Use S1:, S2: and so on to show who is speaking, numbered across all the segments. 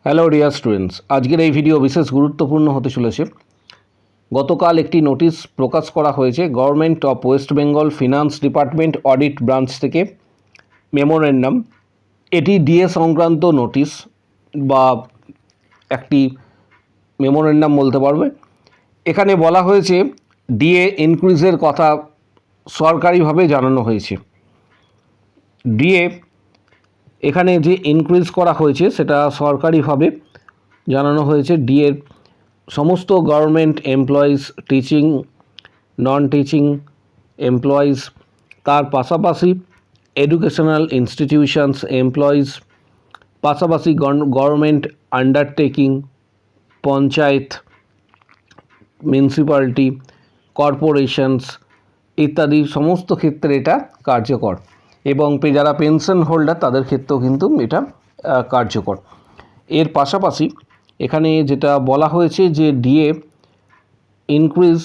S1: Hello dear students, আজকের এই video বিশেষ গুরুত্বপূর্ণ হতে চলেছে। গতকাল একটি নোটিশ প্রকাশ করা হয়েছে government of West Bengal finance department audit branch থেকে মেমোরেন্ডাম। এটি ডিএ সংক্রান্ত নোটিশ বা একটি মেমোরেন্ডাম বলতে পারবে। এখানে বলা হয়েছে ডিএ ইনক্রিজের কথা সরকারিভাবে জানানো হয়েছে। ডিএ এখানে যে ইনক্রিজ করা হয়েছে সেটা সরকারিভাবে জানানো হয়েছে। ডিএর সমস্ত government employees, teaching, non teaching employees, তার পাশাপাশি এডুকেশনাল ইনস্টিটিউশনস এমপ্লয়িজ, পাশাপাশি government undertaking, panchayat, municipality, corporations ইত্যাদি সমস্ত ক্ষেত্রে এটা কার্যকর, এবং যারা পেনশন হোল্ডার তাদের ক্ষেত্রেও কিন্তু এটা কার্যকর। এর পাশাপাশি এখানে যেটা বলা হয়েছে যে ডিএ ইনক্রিজ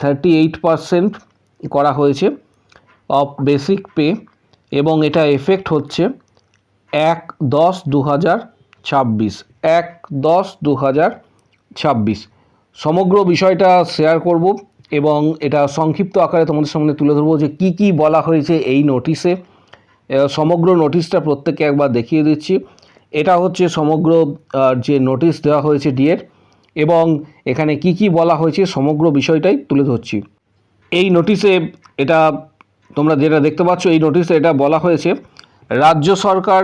S1: 38% করা হয়েছে অফ বেসিক পে, এবং এটা এফেক্ট হচ্ছে 1/10/2026। 1/10/2026 সমগ্র বিষয়টা শেয়ার করব এবং এটা সংক্ষিপ্ত আকারে তোমাদের সামনে তুলে ধরবো যে কি কি বলা হয়েছে এই নোটিশে। সমগ্র নোটিশটা প্রত্যেককে একবার দেখিয়ে দিচ্ছি। এটা হচ্ছে সমগ্র যে নোটিশ দেওয়া হয়েছে ডিএর, এবং এখানে কি কি বলা হয়েছে সমগ্র বিষয়টাই তুলে ধরছি। এই নোটিশে এটা তোমরা যেটা দেখতে পাচ্ছ, এই নোটিশে এটা বলা হয়েছে রাজ্য সরকার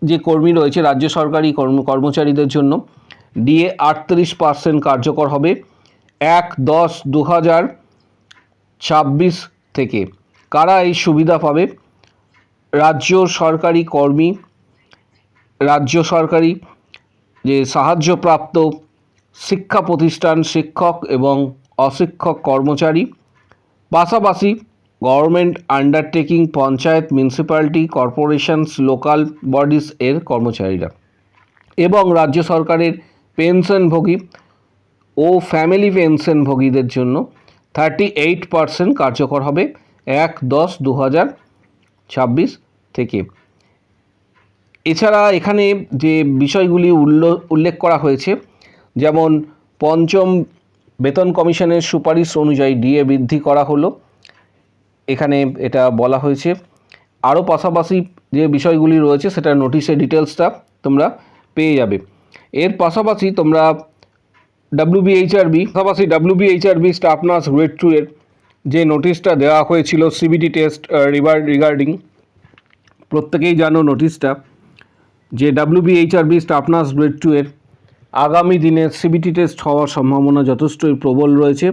S1: যে কর্মী রয়েছে, রাজ্য সরকারি কর্মচারীদের জন্য ডিএ 38% কার্যকর হবে 1/10/2026 থেকে। কারা এই সুবিধা পাবে? রাজ্য সরকারি কর্মী, রাজ্য সরকারি যে সাহায্যপ্রাপ্ত শিক্ষা প্রতিষ্ঠান, শিক্ষক এবং অশিক্ষক কর্মচারী, পাশাপাশি government undertaking, panchayat, municipality, corporations, local bodies এর কর্মচারীরা, এবং রাজ্য সরকারের পেনশনভোগী ও ফ্যামিলি পেনশনভোগীদের জন্য 38% কার্যকর হবে 1/10/2026 থেকে। এছাড়া এখানে যে বিষয়গুলি উল্লেখ করা হয়েছে, যেমন পঞ্চম বেতন কমিশনের সুপারিশ অনুযায়ী ডিএ বৃদ্ধি করা হলো, এখানে এটা বলা হয়েছে। আরও পাশাপাশি যে বিষয়গুলি রয়েছে সেটা নোটিশে ডিটেলসটা তোমরা পেয়ে যাবে। এর পাশাপাশি তোমরা ডাব্লিউবিএইচআরবি স্টাফ নার্স গ্রেড 2 এর যে নোটিশটা দেওয়া হয়েছিল সিবিটি টেস্ট রিগার্ডিং, প্রত্যেকেই জানো নোটিশটা যে ডাব্লিউবিএইচআরবি স্টাফ নার্স গ্রেড 2 এর আগামী দিনে সিবিটি টেস্ট হওয়ার সম্ভাবনা যথেষ্টই প্রবল রয়েছে,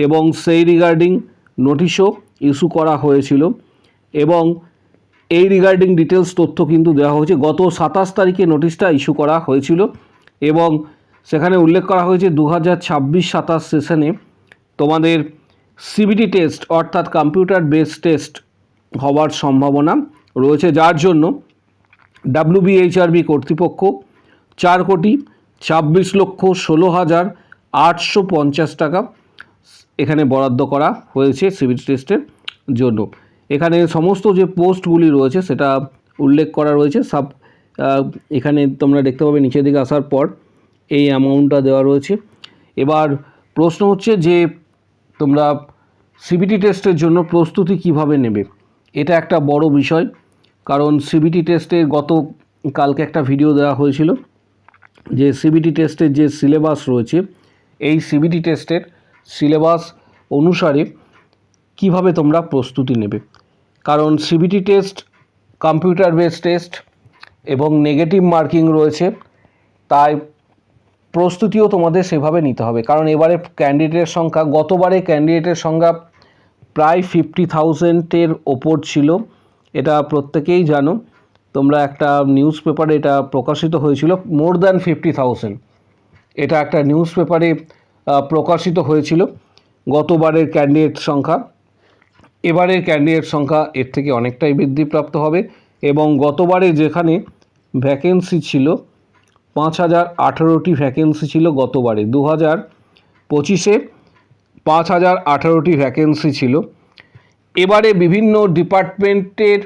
S1: এবং সেই রিগার্ডিং নোটিশও ইস্যু করা হয়েছিল, এবং এই রিগার্ডিং ডিটেলস তথ্য কিন্তু দেওয়া হয়েছে। গত 27 তারিখে নোটিশটা ইস্যু করা হয়েছিল, এবং সেখানে উল্লেখ করা হয়েছে 2026-27 সেশনে তোমাদের সিবিটি টেস্ট অর্থাৎ কম্পিউটার বেসড টেস্ট হওয়ার সম্ভাবনা রয়েছে, যার জন্য ডাব্লিউবিএইচআরবি কর্তৃপক্ষ 4,26,16,850 টাকা এখানে বরাদ্দ করা হয়েছে সিবিটি টেস্টের জন্য। এখানে সমস্ত যে পোস্টগুলি রয়েছে সেটা উল্লেখ করা রয়েছে। এখানে তোমরা দেখতে পাবে নিচের দিকে আসার পর এই অ্যামাউন্টটা দেওয়া রয়েছে। এবার প্রশ্ন হচ্ছে যে তোমরা সিবিটি টেস্টের জন্য প্রস্তুতি কিভাবে নেবে। এটা একটা বড় বিষয়, কারণ সিবিটি টেস্টের কালকে একটা ভিডিও দেওয়া হয়েছিল যে সিবিটি টেস্টের যে সিলেবাস রয়েছে, এই সিবিটি টেস্টের সিলেবাস অনুসারে কিভাবে তোমরা প্রস্তুতি নেবে। কারণ CBT test computer based test এবং নেগেটিভ মার্কিং রয়েছে, তাই প্রস্তুতিও তোমাদের সেভাবে নিতে হবে। কারণ এবারে ক্যান্ডিডেটের সংখ্যা, গতবারে ক্যান্ডিডেটের সংখ্যা প্রায় 50,000-এর ওপর ছিল, এটা প্রত্যেকেই জানো। তোমরা একটা নিউজ পেপারে এটা প্রকাশিত হয়েছিল, মোর দ্যান 50,000, এটা একটা নিউজ পেপারে প্রকাশিত হয়েছিল গতবারের ক্যান্ডিডেট সংখ্যা। এবারের ক্যান্ডিডেট সংখ্যা এর থেকে অনেকটাই বৃদ্ধিপ্রাপ্ত হবে, এবং গতবারে যেখানে ভ্যাকেন্সি ছিল 5,018টি ভ্যাকেন্সি ছিল, গতবারে 2025-এ 5,018টি ভ্যাকেন্সি ছিল। এবারে বিভিন্ন ডিপার্টমেন্টের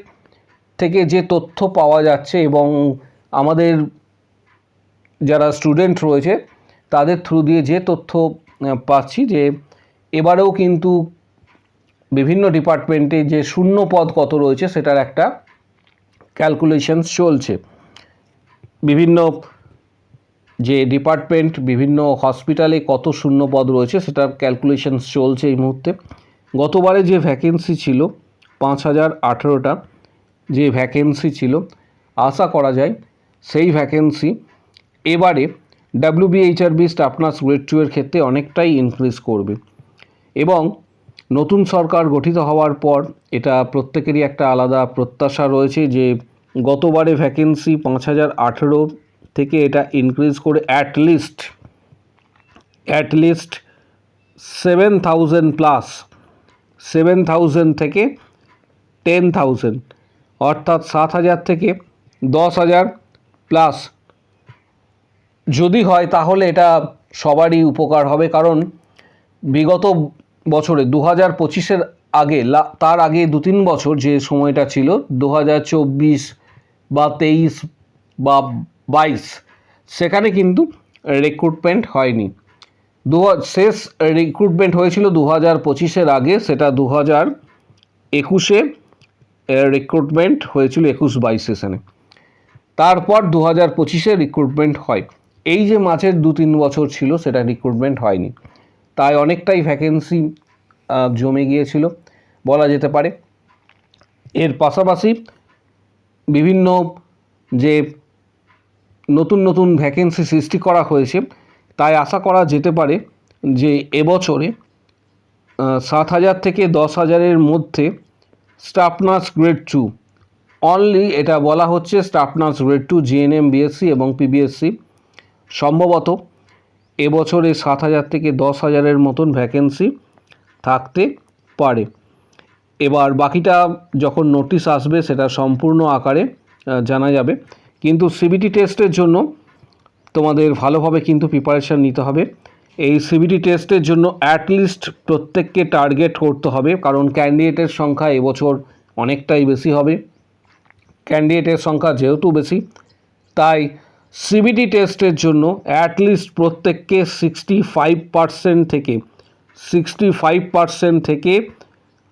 S1: থেকে যে তথ্য পাওয়া যাচ্ছে এবং আমাদের যারা স্টুডেন্ট রয়েছে তাদের থ্রু দিয়ে যে তথ্য পাচ্ছি যে এবারেও কিন্তু বিভিন্ন ডিপার্টমেন্টে যে শূন্য পদ কত রয়েছে সেটার একটা ক্যালকুলেশনস চলছে। বিভিন্ন যে ডিপার্টমেন্ট, বিভিন্ন হসপিটালে কত শূন্য পদ রয়েছে সেটার ক্যালকুলেশনস চলছে এই মুহূর্তে। গতবারে যে ভ্যাকেন্সি ছিল 5018টা যে ভ্যাকেন্সি ছিল, আশা করা যায় সেই ভ্যাকেন্সি এবারে WBHRB স্টাফ নার্স গ্রেড 2 এর ক্ষেত্রে অনেকটাই ইনক্রিজ করবে। এবং নতুন সরকার গঠিত হওয়ার পর এটা প্রত্যেকেরই একটা আলাদা প্রত্যাশা রয়েছে যে গতবারে ভ্যাকেন্সি 5018 থেকে এটা ইনক্রিজ করে অ্যাটলিস্ট 7000 প্লাস, 7000 থেকে 10,000 অর্থাৎ 7000 থেকে 10,000 প্লাস যদি হয় তাহলে এটা সবারই উপকার হবে। কারণ বিগত বছরে 2025-এর আগে তার আগে 2-3 বছর যে সময়টা ছিল 2024 বা 23 বা 22 সেখানে কিন্তু রিক্রুটমেন্ট হয়নি। শেষ রিক্রুটমেন্ট হয়েছিল 2025-এর আগে, সেটা 2021-এ রিক্রুটমেন্ট হয়েছিল 21-22 সেশনে। তারপর 2025-এ রিক্রুটমেন্ট হয়। এই যে মাঝের 2-3 বছর ছিল সেটা রিক্রুটমেন্ট হয়নি, তাই অনেকটাই ভ্যাকেন্সি জমে গিয়েছিল বলা যেতে পারে। এর পাশাপাশি বিভিন্ন যে নতুন নতুন ভ্যাকেন্সি সৃষ্টি করা হয়েছে, তাই আশা করা যেতে পারে যে এবছরে 7,000 থেকে 10,000-এর মধ্যে স্টাফ নার্স গ্রেড 2 অনলি, এটা বলা হচ্ছে staff nurse grade 2 GNM, BSc এবং পিবিএসসি সম্ভবত এবছরে 7,000 থেকে 10,000-এর মতন ভ্যাকেন্সি থাকতে পারে। এবার বাকিটা যখন নোটিশ আসবে সেটা সম্পূর্ণ আকারে জানা যাবে। কিন্তু সিবিটি টেস্টের জন্য তোমাদের ভালোভাবে কিন্তু প্রিপারেশান নিতে হবে। এই সিবিটি টেস্টের জন্য অ্যাটলিস্ট প্রত্যেককে টার্গেট করতে হবে, কারণ ক্যান্ডিডেটের সংখ্যা এবছর অনেকটাই বেশি হবে। ক্যান্ডিডেটের সংখ্যা যেহেতু বেশি, তাই সিবিটি টেস্টের জন্য অ্যাটলিস্ট প্রত্যেককে 65% থেকে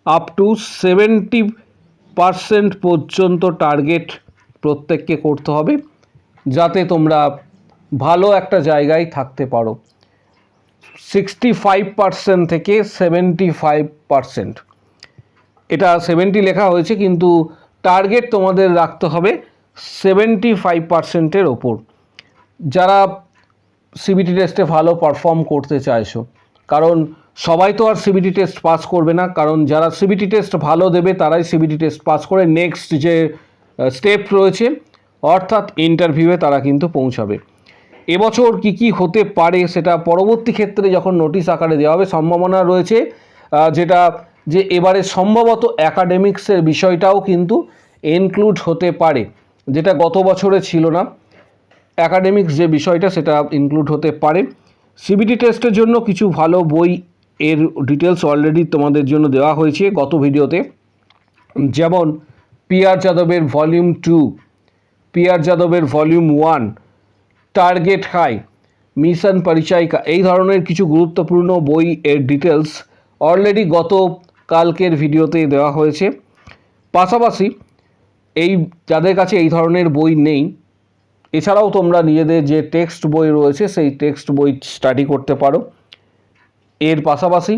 S1: আপ টু 70% পর্যন্ত টার্গেট প্রত্যেককে করতে হবে, যাতে তোমরা ভালো একটা জায়গায় থাকতে পারো। 65% থেকে 75%, এটা 70 লেখা হয়েছে কিন্তু টার্গেট তোমাদের রাখতে হবে 75%-এর ওপর। যারা সিবিটি টেস্টে ভালো পারফর্ম করতে চাইছো, কারণ সবাই তো আর সিবিটি টেস্ট পাস করবে না, কারণ যারা সিবিটি টেস্ট ভালো দেবে তারাই সিবিটি টেস্ট পাস করে নেক্সট যে স্টেপ রয়েছে অর্থাৎ ইন্টারভিউয়ে তারা কিন্তু পৌঁছাবে। এবছর কি হতে পারে সেটা পরবর্তী ক্ষেত্রে যখন নোটিশ আকারে দেওয়া হবে সম্ভাবনা রয়েছে, যেটা যে এবারে সম্ভবত অ্যাকাডেমিক্সের বিষয়টাও কিন্তু ইনক্লুড হতে পারে, যেটা গত বছরে ছিল না। অ্যাকাডেমিক্স যে বিষয়টা সেটা ইনক্লুড হতে পারে। সিবিটি টেস্টের জন্য কিছু ভালো বই এর ডিটেলস অলরেডি তোমাদের জন্য দেওয়া হয়েছে গত ভিডিওতে, যেমন PR যাদবের ভলিউম 2, PR যাদবের ভলিউম 1, টার্গেট হাই, মিশন পরিচয়িকা, এই ধরনের কিছু গুরুত্বপূর্ণ বই এর ডিটেলস অলরেডি গত কালকের ভিডিওতে দেওয়া হয়েছে। পাশাপাশি যাদের কাছে এই ধরনের বই নেই, এছাড়াও তোমরা নিজেদের যে টেক্সট বই রয়েছে সেই টেক্সট বই স্টাডি করতে পারো। এর পাশাপাশি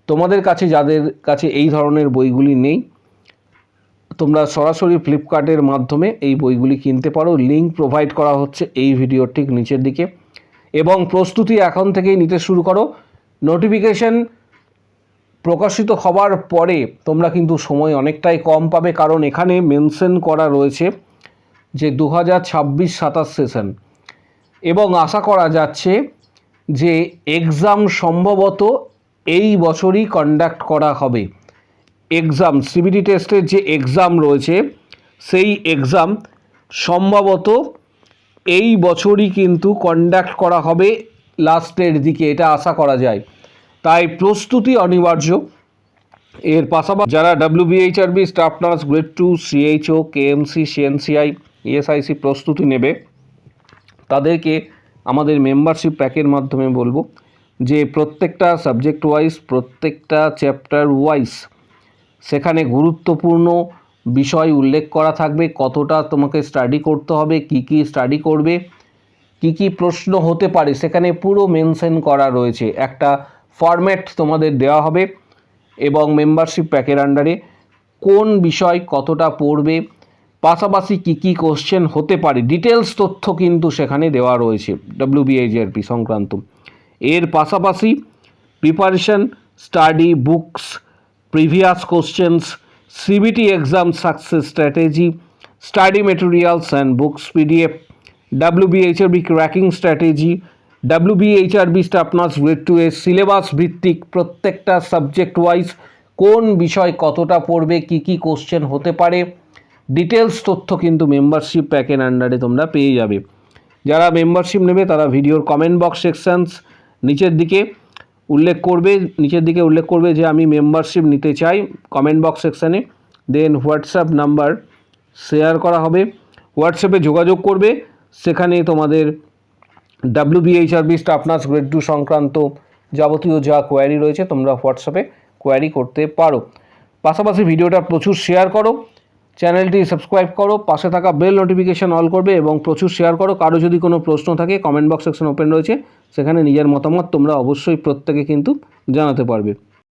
S1: তোমাদের কাছে যাদের কাছে এই ধরনের বইগুলি নেই, তোমরা সরাসরি ফ্লিপকার্টের মাধ্যমে এই বইগুলি কিনতে পারো। লিঙ্ক প্রোভাইড করা হচ্ছে এই ভিডিওর ঠিক নিচের দিকে। এবং প্রস্তুতি এখন থেকেই নিতে শুরু করো। নোটিফিকেশন প্রকাশিত হওয়ার পরে তোমরা কিন্তু সময় অনেকটাই কম পাবে, কারণ এখানে মেনশন করা রয়েছে যে 2026-27 সেশন, এবং আশা করা যাচ্ছে যে এক্সাম সম্ভবত এই বছরই কন্ডাক্ট করা হবে। এক্সাম, সিবিটি টেস্টের যে এক্সাম রয়েছে সেই এক্সাম সম্ভবত এই বছরই কিন্তু কন্ডাক্ট করা হবে লাস্টের দিকে, এটা আশা করা যায়। তাই প্রস্তুতি অনিবার্য। এর পাশাপাশি যারা WBHRB staff nurse grade 2, CHO, KMC, CNCI, ESIC প্রস্তুতি নেবে, তাদেরকে আমাদের মেম্বারশিপ প্যাকের মাধ্যমে বলবো যে প্রত্যেকটা সাবজেক্ট ওয়াইজ, প্রত্যেকটা চ্যাপ্টার ওয়াইজ সেখানে গুরুত্বপূর্ণ বিষয় উল্লেখ করা থাকবে, কতটা তোমাকে স্টাডি করতে হবে, কি স্টাডি করবে, কি প্রশ্ন হতে পারে, সেখানে পুরো মেনশন করা রয়েছে। একটা ফরম্যাট তোমাদের দেওয়া হবে এবং মেম্বারশিপ প্যাকের আন্ডারে কোন বিষয় কতটা পড়বে, পাশাপাশি কি কোশ্চেন হতে পারে, ডিটেলস তথ্য কিন্তু সেখানে দেওয়া রয়েছে WBIGRP সংক্রান্ত। এর পাশাপাশি preparation, study books, previous questions, CBT exam success strategy, study materials and books PDF, WBHRB cracking strategy, WBHRB staff nurse grade 2 এর সিলেবাস ভিত্তিক প্রত্যেকটা সাবজেক্ট ওয়াইজ কোন বিষয় কতটা পড়বে, কি কোশ্চেন হতে পারে, ডিটেলস তথ্য কিন্তু মেম্বারশিপ প্যাকের আন্ডারে তোমরা পেয়ে যাবে। যারা মেম্বারশিপ নেবে তারা ভিডিওর কমেন্ট বক্স সেকশনস নিচের দিকে উল্লেখ করবে যে আমি মেম্বারশিপ নিতে চাই কমেন্ট বক্স সেকশানে। দেন হোয়াটসঅ্যাপ নাম্বার শেয়ার করা হবে, হোয়াটসঅ্যাপে যোগাযোগ করবে, সেখানে তোমাদের WBHRB স্টাফ নার্স গ্রেড 2 সংক্রান্ত যাবতীয় যা কোয়ারি রয়েছে তোমরা হোয়াটসঅ্যাপে কোয়ারি করতে পারো। পাশাপাশি ভিডিওটা প্রচুর শেয়ার করো, চ্যানেলটি সাবস্ক্রাইব করো, পাশে থাকা বেল নোটিফিকেশন অল করবে এবং প্রচুর শেয়ার করো। কারো যদি কোনো প্রশ্ন থাকে কমেন্ট বক্স সেকশন ওপেন রয়েছে, সেখানে নিজের মতামত তোমরা অবশ্যই প্রত্যেকে কিন্তু জানাতে পারবে।